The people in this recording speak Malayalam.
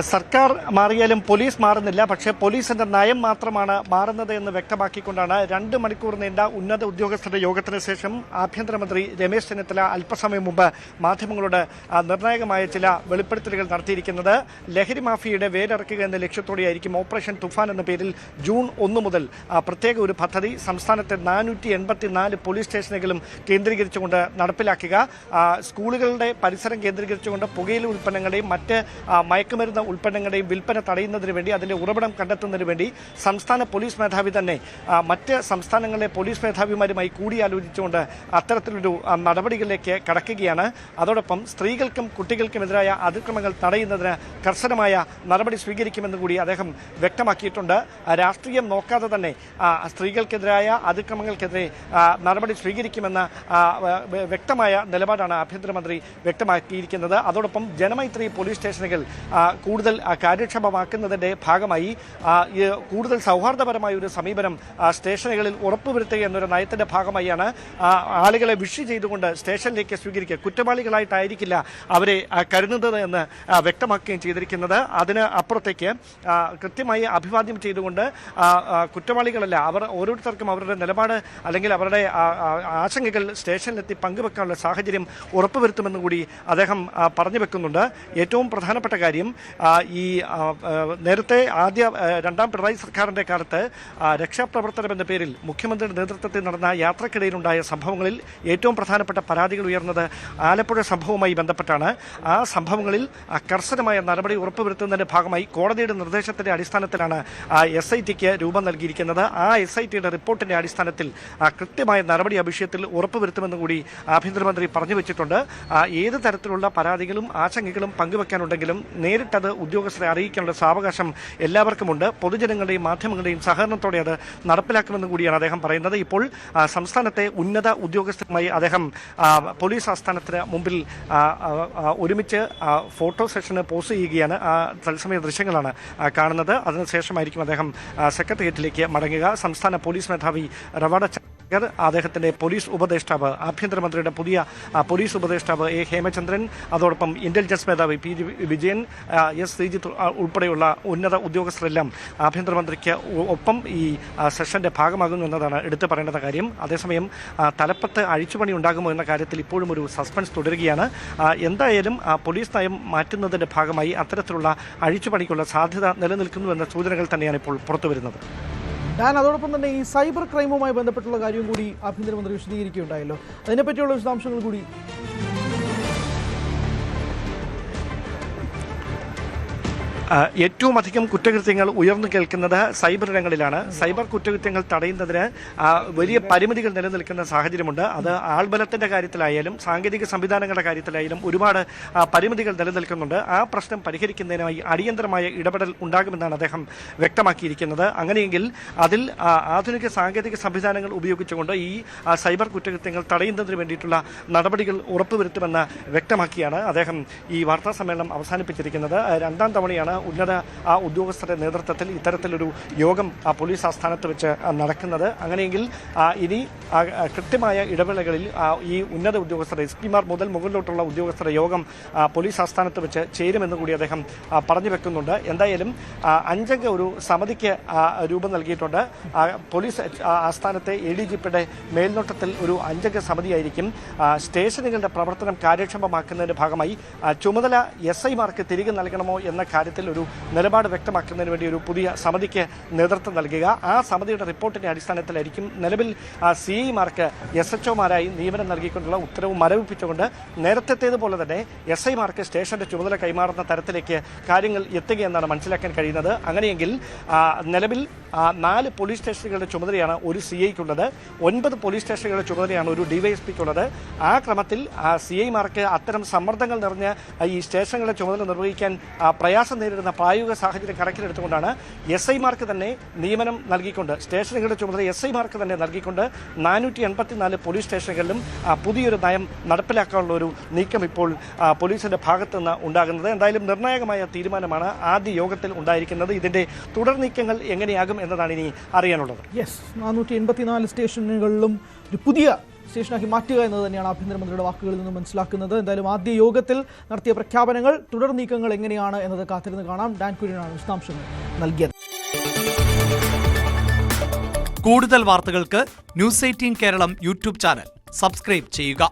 സർക്കാർ മാറിയാലും പോലീസ് മാറുന്നില്ല. പക്ഷേ പോലീസിന്റെ നയം മാത്രമാണ് മാറുന്നത് എന്ന് വ്യക്തമാക്കിക്കൊണ്ടാണ് 2 മണിക്കൂർ നീണ്ട ഉന്നത ഉദ്യോഗസ്ഥരുടെ യോഗത്തിന് ശേഷം ആഭ്യന്തരമന്ത്രി രമേശ് ചെന്നിത്തല അല്പസമയം മുമ്പ് മാധ്യമങ്ങളോട് നിർണായകമായ ചില വെളിപ്പെടുത്തലുകൾ നടത്തിയിരിക്കുന്നത്. ലഹരി മാഫിയയുടെ വേരറക്കുക എന്ന ലക്ഷ്യത്തോടെയായിരിക്കും ഓപ്പറേഷൻ തുഫാൻ എന്ന പേരിൽ ജൂൺ 1 മുതൽ പ്രത്യേക ഒരു പദ്ധതി സംസ്ഥാനത്തെ 484 പോലീസ് സ്റ്റേഷനുകളും കേന്ദ്രീകരിച്ചുകൊണ്ട് നടപ്പിലാക്കുക. സ്കൂളുകളുടെ പരിസരം കേന്ദ്രീകരിച്ചുകൊണ്ട് പുകയില ഉൽപ്പന്നങ്ങളുടെയും മറ്റ് മയക്കുമരുന്ന് ഉൽപ്പന്നങ്ങളുടെയും വിൽപ്പന തടയുന്നതിന് വേണ്ടി, അതിന്റെ ഉറവിടം കണ്ടെത്തുന്നതിന് വേണ്ടി സംസ്ഥാന പോലീസ് മേധാവി തന്നെ മറ്റ് സംസ്ഥാനങ്ങളിലെ പോലീസ് മേധാവിമാരുമായി കൂടിയാലോചിച്ചുകൊണ്ട് അത്തരത്തിലൊരു നടപടികളിലേക്ക് കടക്കുകയാണ്. അതോടൊപ്പം സ്ത്രീകൾക്കും കുട്ടികൾക്കുമെതിരായ അതിക്രമങ്ങൾ തടയുന്നതിന് കർശനമായ നടപടി സ്വീകരിക്കുമെന്ന് കൂടി അദ്ദേഹം വ്യക്തമാക്കിയിട്ടുണ്ട്. രാഷ്ട്രീയം നോക്കാതെ തന്നെ സ്ത്രീകൾക്കെതിരായ അതിക്രമങ്ങൾക്കെതിരെ നടപടി സ്വീകരിക്കുമെന്ന വ്യക്തമായ നിലപാടാണ് ആഭ്യന്തരമന്ത്രി വ്യക്തമാക്കിയിരിക്കുന്നത്. അതോടൊപ്പം ജനമൈത്രി പോലീസ് സ്റ്റേഷനുകൾ കൂടുതൽ കാര്യക്ഷമമാക്കുന്നതിന്റെ ഭാഗമായി കൂടുതൽ സൗഹാർദ്ദപരമായ ഒരു സമീപനം സ്റ്റേഷനുകളിൽ ഉറപ്പുവരുത്തുക എന്നൊരു നയത്തിന്റെ ഭാഗമായാണ് ആളുകളെ വിഷ് ചെയ്തുകൊണ്ട് സ്റ്റേഷനിലേക്ക് സ്വീകരിക്കുക. കുറ്റവാളികളായിട്ടായിരിക്കില്ല അവരെ കരുതുന്നത് എന്ന് വ്യക്തമാക്കുകയും ചെയ്തിരിക്കുന്നത്. അതിന് അപ്പുറത്തേക്ക് കൃത്യമായി അഭിവാദ്യം ചെയ്തുകൊണ്ട് കുറ്റവാളികളല്ല, അവർ ഓരോരുത്തർക്കും അവരുടെ നിലപാട് അല്ലെങ്കിൽ അവരുടെ ആശങ്കകൾ സ്റ്റേഷനിലെത്തി പങ്കുവെക്കാനുള്ള സാഹചര്യം ഉറപ്പുവരുത്തുമെന്ന് കൂടി അദ്ദേഹം പറഞ്ഞു വെക്കുന്നുണ്ട്. ഏറ്റവും പ്രധാനപ്പെട്ട കാര്യം, ഈ നേരത്തെ രണ്ടാം പിണറായി സർക്കാരിന്റെ കാലത്ത് രക്ഷാപ്രവർത്തനം എന്ന പേരിൽ മുഖ്യമന്ത്രിയുടെ നേതൃത്വത്തിൽ നടന്ന യാത്രക്കിടയിലുണ്ടായ സംഭവങ്ങളിൽ ഏറ്റവും പ്രധാനപ്പെട്ട പരാതികൾ ഉയർന്നത് ആലപ്പുഴ സംഭവവുമായി ബന്ധപ്പെട്ടാണ്. ആ സംഭവങ്ങളിൽ കർശനമായ നടപടി ഉറപ്പുവരുത്തുന്നതിന്റെ ഭാഗമായി കോടതിയുടെ നിർദ്ദേശത്തിന്റെ അടിസ്ഥാനത്തിലാണ് SITക്ക് രൂപം നൽകിയിരിക്കുന്നത്. ആ SITയുടെ റിപ്പോർട്ടിന്റെ അടിസ്ഥാനത്തിൽ കൃത്യമായ നടപടി ആ വിഷയത്തിൽ ഉറപ്പുവരുത്തുമെന്ന് കൂടി ആഭ്യന്തരമന്ത്രി പറഞ്ഞു വെച്ചിട്ടുണ്ട്. ഏത് തരത്തിലുള്ള പരാതികളും ആശങ്കകളും പങ്കുവെക്കാനുണ്ടെങ്കിലും നേരിട്ടത് ഉദ്യോഗസ്ഥരെ അറിയിക്കാനുള്ള സാവകാശം എല്ലാവർക്കുമുണ്ട്. പൊതുജനങ്ങളുടെയും മാധ്യമങ്ങളുടെയും സഹകരണത്തോടെ അത് നടപ്പിലാക്കുമെന്ന് കൂടിയാണ് അദ്ദേഹം പറയുന്നത്. ഇപ്പോൾ സംസ്ഥാനത്തെ ഉന്നത ഉദ്യോഗസ്ഥരുമായി അദ്ദേഹം പോലീസ് ആസ്ഥാനത്തിന് മുമ്പിൽ ഒരുമിച്ച് ഫോട്ടോ സെഷന് പോസ്റ്റ് ചെയ്യുകയാണ്. തത്സമയ ദൃശ്യങ്ങളാണ് കാണുന്നത്. അതിനുശേഷമായിരിക്കും അദ്ദേഹം സെക്രട്ടേറിയറ്റിലേക്ക് മടങ്ങുക. സംസ്ഥാന പോലീസ് മേധാവി റവാഡ ചാക്കർ, അദ്ദേഹത്തിന്റെ പോലീസ് ഉപദേഷ്ടാവ്, ആഭ്യന്തരമന്ത്രിയുടെ പുതിയ പോലീസ് ഉപദേഷ്ടാവ് A. ഹേമചന്ദ്രൻ, അതോടൊപ്പം ഇന്റലിജൻസ് മേധാവി P. വിജയൻ, S. ശ്രീജിത്ത് ഉൾപ്പെടെയുള്ള ഉന്നത ഉദ്യോഗസ്ഥരെല്ലാം ആഭ്യന്തരമന്ത്രിക്ക് ഒപ്പം ഈ സെഷന്റെ ഭാഗമാകുന്നു എന്നതാണ് എടുത്തു പറയേണ്ട കാര്യം. അതേസമയം തലപ്പത്ത് അഴിച്ചുപണി ഉണ്ടാകുമോ എന്ന കാര്യത്തിൽ ഇപ്പോഴും ഒരു സസ്പെൻസ് തുടരുകയാണ്. എന്തായാലും പോലീസ് നയം മാറ്റുന്നതിന്റെ ഭാഗമായി അത്തരത്തിലുള്ള അഴിച്ചുപണിക്കുള്ള സാധ്യത നിലനിൽക്കുന്നുവെന്ന സൂചനകൾ തന്നെയാണ് ഇപ്പോൾ പുറത്തുവരുന്നത്. ഞാൻ അതോടൊപ്പം തന്നെ ഈ സൈബർ ക്രൈമുമായി ബന്ധപ്പെട്ടുള്ള കാര്യം കൂടി ആഭ്യന്തരമന്ത്രി വിശദീകരിക്കുകയുണ്ടായല്ലോ, അതിനെപ്പറ്റിയുള്ള വിശദാംശങ്ങൾ കൂടി. ഏറ്റവും അധികം കുറ്റകൃത്യങ്ങൾ ഉയർന്നു കേൾക്കുന്നത് സൈബർ ഇടങ്ങളിലാണ്. സൈബർ കുറ്റകൃത്യങ്ങൾ തടയുന്നതിന് വലിയ പരിമിതികൾ നിലനിൽക്കുന്ന സാഹചര്യമുണ്ട്. അത് ആൾബലത്തിന്റെ കാര്യത്തിലായാലും സാങ്കേതിക സംവിധാനങ്ങളുടെ കാര്യത്തിലായാലും ഒരുപാട് പരിമിതികൾ നിലനിൽക്കുന്നുണ്ട്. ആ പ്രശ്നം പരിഹരിക്കുന്നതിനായി അടിയന്തരമായ ഇടപെടൽ ഉണ്ടാകുമെന്നാണ് അദ്ദേഹം വ്യക്തമാക്കിയിരിക്കുന്നത്. അങ്ങനെയെങ്കിൽ അതിൽ ആധുനിക സാങ്കേതിക സംവിധാനങ്ങൾ ഉപയോഗിച്ചുകൊണ്ട് ഈ സൈബർ കുറ്റകൃത്യങ്ങൾ തടയുന്നതിന് വേണ്ടിയിട്ടുള്ള നടപടികൾ ഉറപ്പുവരുത്തുമെന്ന് വ്യക്തമാക്കിയാണ് അദ്ദേഹം ഈ വാർത്താ സമ്മേളനം അവസാനിപ്പിച്ചിരിക്കുന്നത്. 2ാം തവണയാണ് ഉന്നത ഉദ്യോഗസ്ഥരുടെ നേതൃത്വത്തിൽ ഇത്തരത്തിലൊരു യോഗം പോലീസ് ആസ്ഥാനത്ത് വെച്ച് നടക്കുന്നത്. അങ്ങനെയെങ്കിൽ ഇനി കൃത്യമായ ഇടവേളകളിൽ ഈ ഉന്നത ഉദ്യോഗസ്ഥരുടെ SP മാർ മുതൽ മുകളിലോട്ടുള്ള ഉദ്യോഗസ്ഥരുടെ യോഗം പോലീസ് ആസ്ഥാനത്ത് വെച്ച് ചേരുമെന്ന് കൂടി അദ്ദേഹം പറഞ്ഞു വെക്കുന്നുണ്ട്. എന്തായാലും 5 അംഗ ഒരു സമിതിക്ക് രൂപം നൽകിയിട്ടുണ്ട്. പോലീസ് ആസ്ഥാനത്തെ ADGPയുടെ മേൽനോട്ടത്തിൽ ഒരു 5 അംഗ സമിതിയായിരിക്കും സ്റ്റേഷനുകളുടെ പ്രവർത്തനം കാര്യക്ഷമമാക്കുന്നതിന്റെ ഭാഗമായി ചുമതല SI മാർക്ക് തിരികെ നൽകണമോ എന്ന കാര്യത്തിൽ ഒരു നിലപാട് വ്യക്തമാക്കുന്നതിന് വേണ്ടി ഒരു പുതിയ സമിതിക്ക് നേതൃത്വം നൽകുക. ആ സമിതിയുടെ റിപ്പോർട്ടിന്റെ അടിസ്ഥാനത്തിലായിരിക്കും നിലവിൽ CI മാർക്ക് SHO മാരായി നിയമനം നൽകിക്കൊണ്ടുള്ള ഉത്തരവ് മരവിപ്പിച്ചുകൊണ്ട് നേരത്തേതുപോലെ തന്നെ SI മാർക്ക് സ്റ്റേഷന്റെ ചുമതല കൈമാറുന്ന തരത്തിലേക്ക് കാര്യങ്ങൾ എത്തുകയെന്നാണ് മനസ്സിലാക്കാൻ കഴിയുന്നത്. അങ്ങനെയെങ്കിൽ നിലവിൽ 4 പോലീസ് സ്റ്റേഷനുകളുടെ ചുമതലയാണ് ഒരു CIക്കുള്ളത്, 9 പോലീസ് സ്റ്റേഷനുകളുടെ ചുമതലയാണ് ഒരു DYSPക്കുള്ളത്. ആ ക്രമത്തിൽ CI മാർക്ക് അത്തരം സമ്മർദ്ദങ്ങൾ നിറഞ്ഞ ഈ സ്റ്റേഷനുകളുടെ ചുമതല നിർവഹിക്കാൻ പ്രയാസം നേരിടുന്ന പ്രായോഗിക സാഹചര്യം കണക്കിലെടുത്തുകൊണ്ടാണ് SI മാർക്ക് തന്നെ നിയമനം നൽകിക്കൊണ്ട് സ്റ്റേഷനുകളുടെ ചുമതല SI മാർക്ക് തന്നെ നൽകിക്കൊണ്ട് 484 പോലീസ് സ്റ്റേഷനുകളിലും പുതിയൊരു നയം നടപ്പിലാക്കാനുള്ള ഒരു നീക്കം ഇപ്പോൾ പോലീസിന്റെ ഭാഗത്തു നിന്ന് ഉണ്ടാകുന്നത്. എന്തായാലും നിർണായകമായ തീരുമാനമാണ് ആദ്യ യോഗത്തിൽ ഉണ്ടായിരിക്കുന്നത്. ഇതിന്റെ തുടർ നീക്കങ്ങൾ എങ്ങനെയാകും എന്നതാണ് ഇനി അറിയാനുള്ളത്. 484 സ്റ്റേഷനുകളിലും ഒരു പുതിയ സ്റ്റേഷനാക്കി മാറ്റുക എന്നത് തന്നെയാണ് ആഭ്യന്തരമന്ത്രിയുടെ വാക്കുകളിൽ നിന്ന് മനസ്സിലാക്കുന്നത്. എന്തായാലും ആദ്യ യോഗത്തിൽ നടത്തിയ പ്രഖ്യാപനങ്ങൾ, തുടർ നീക്കങ്ങൾ എങ്ങനെയാണ് എന്നത് കാത്തിരുന്ന് കാണാം. ഡാൻ കുര്യനാണ് വിശദാംശങ്ങൾ നൽകിയത്. കൂടുതൽ വാർത്തകൾക്ക് News 18 Keralam YouTube channel subscribe ചെയ്യുക.